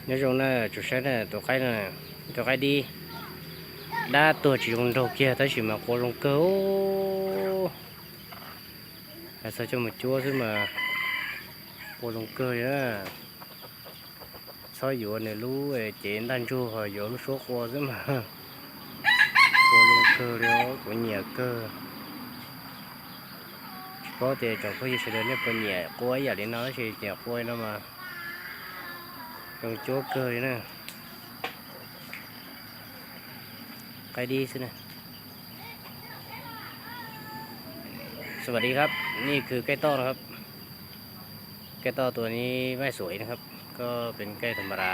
nói chung là chủ sẽ là tổ cái đi đã tổ chỉ dùng đầu kia tới chỉ mà có dùng cấu sao cho một chúa chứ mà có dùng cơ nữa sao dụ này lú chén đan chu hồi dụ lú số qua chứ mà có dùng cơ đó của nhà cơ có thể chẳng có gì sẽ đến với nhà cô ấy giờ đến nói thì nhà cô ấy nó mà dùng chúa cơ đấy nè cái đi xin nèสวัสดีครับนี่คือไก่ต้อนะครับไก่ต้อตัวนี้ไม่สวยนะครับก็เป็นไก่ธรรมดา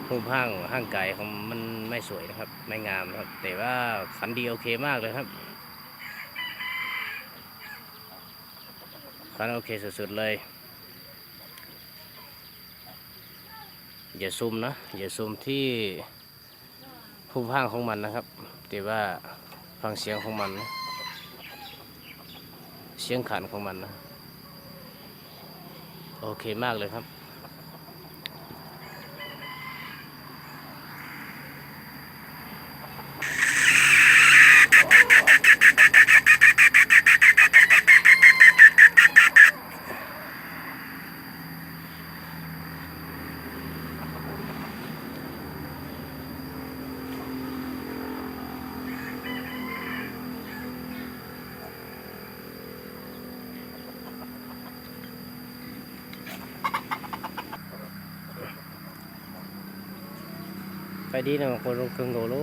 รูปร่างกายของมันไม่สวยนะครับไม่งามนะครับแต่ว่าขันดีโอเคมากเลยครับขันโอเคสุดๆเลยอย่าซูมนะอย่าซูมที่รูปร่างของมันนะครับแต่ว่าฟังเสียงของมันนะเสียงขันของมันนะโอเคมากเลยครับไปดีนะคนลงเครื่องโดโล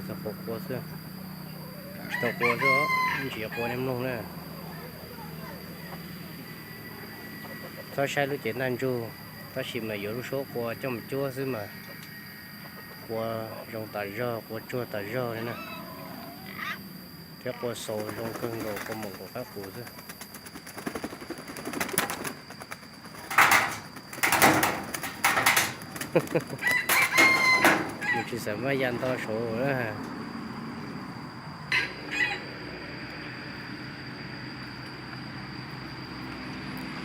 จะปกกัวเสื้อตกกัวเสื้อมันเฉียบกัวน้ำลงนะถ้าใช้ลูกเจ็ดนั่นจูถ้าชิมมาอยู่ลูกโชกกัวจำจั่วซื้อมากัวลงตาเจากัวจั่วตาเจาเลยนะแค่กัวโซ่ลงเครื่องโดก็หมดกับข้าวปูซื้ออยู่ที่สามารถยันต่อโชว์นะฮะ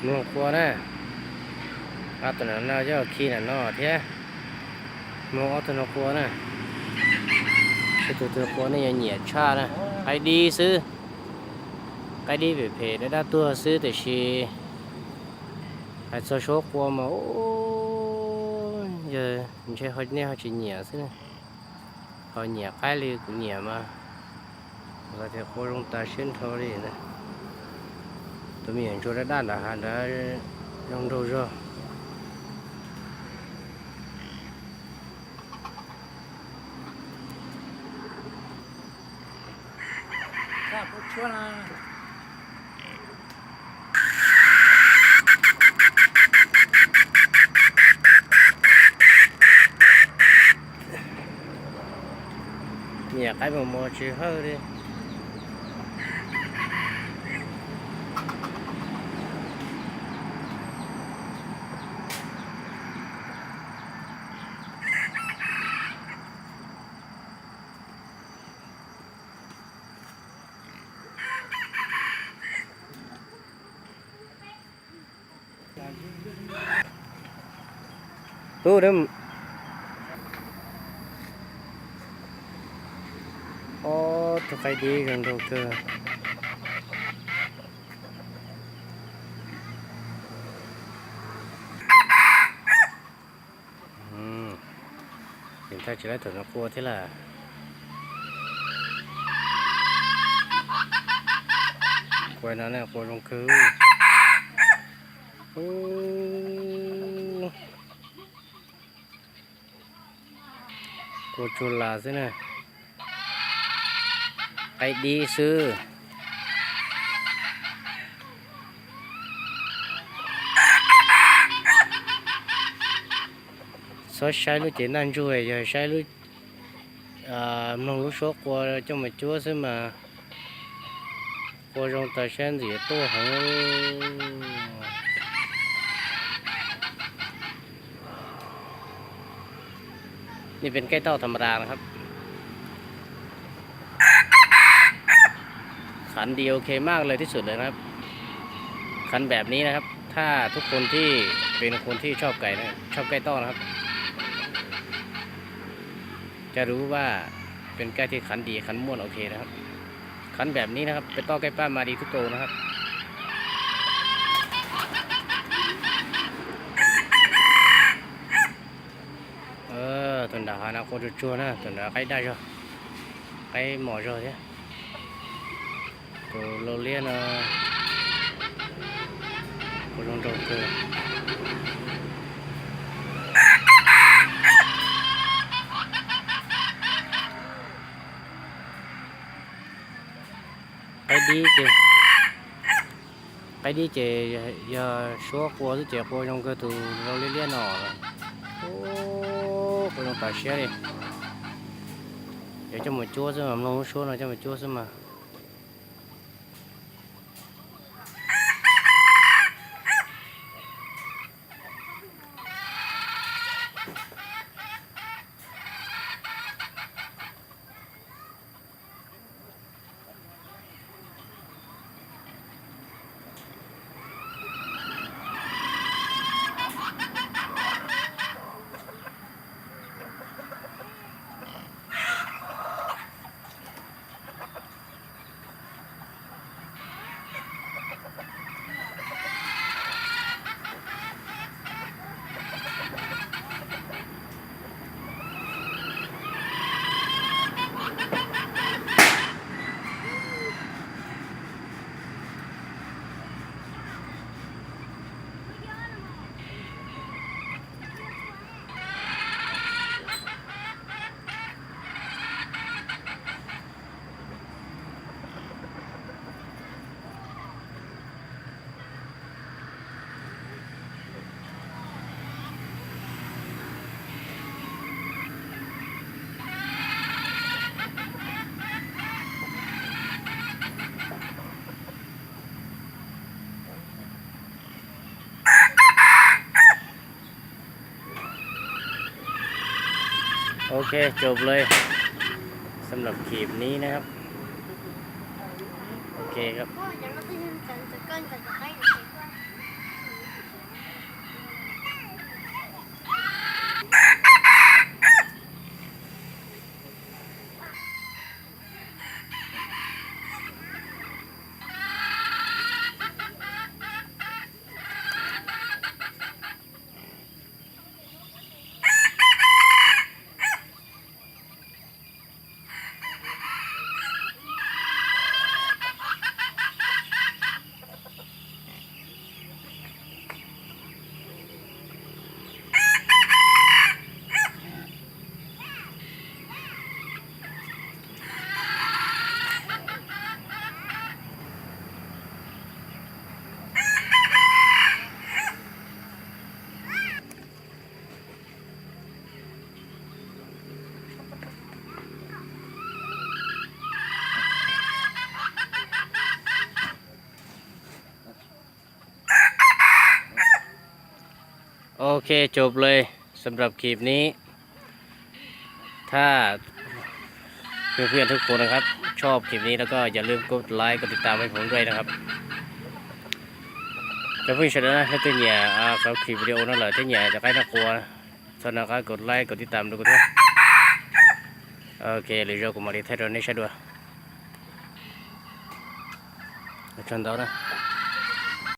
นุ่งครัวนะเอาตัวนั้นเราจะขี้น่ะนอเท่นุ่งเอาตัวนั้นครัวนะตัวครัวนี่ยังเหนียดชานะใครดีซื้อใครดีเพจได้ตัวซื้อแต่ชีใครโชว์ครัวมาโอ้giờ mình sẽ hỏi nè họ chỉ nhẹ thế này họ nhẹ cái li cũng nhẹ mà và thì cô trong ta xuyên thôi đi này tụi mình cho đã đan là hàng đã trong đâu rồi nhà cái mà chỉ hơi đi tôi đâm tôi phải đi gần đầu cơ hiện tại chỉ lấy thử nó cua thế là quay nó này cua trong cứ cua chua là thế này ai đi sư số sai lúc chỉ ăn chui giờ sai lúc mong lúc số qua cho mà chúa xứ mà qua trong tài sản gì tôi hẳnนี่เป็นไก่เต้าธรรมดานะครับขันดีโอเคมากเลยที่สุดเลยนะครับขันแบบนี้นะครับ ถ้าทุกคนที่เป็นคนที่ชอบไก่นะชอบไก่ต้อนนะครับจะรู้ว่าเป็นไก่ที่ขันดีขันม่วนโอเคนะครับขันแบบนี้นะครับเป็นต้อไก่ป้ามาดีทุกตัวนะครับtuần đã nào có chua nè tuần đã cái đây rồi cái mỏ rồi thế rồi lô liên của lông đầu cơ cái đi chị giờ số của chị của trong cơ từ lô liên nọ ô của trong tài xế đi để cho một chúa xem mà nó số này cho một chúa xem màโอเคจบเลยสำหรับคลิปนี้นะครับโอเคครับโอเคจบเลยสำหรับคลิปนี้ถ้าเพื่อนๆทุกคนนะครับชอบคลิปนี้แล้วก็อย่าลืมกดไลค์กดติดตามให้ผมด้วยนะครับจะเพิ่งเสร็จแล้วนะถ้าตัวเนี่ยครับคลิปวิดีโอนั่นแหละตัวเนี่ยจะใกล้น่ากลัวฉะนั้นก็กดไลค์กดติดตามดูกันด้วยโอเคหรือเราก็มาดีเทสเราในใช่ด้วยจนต่อนะ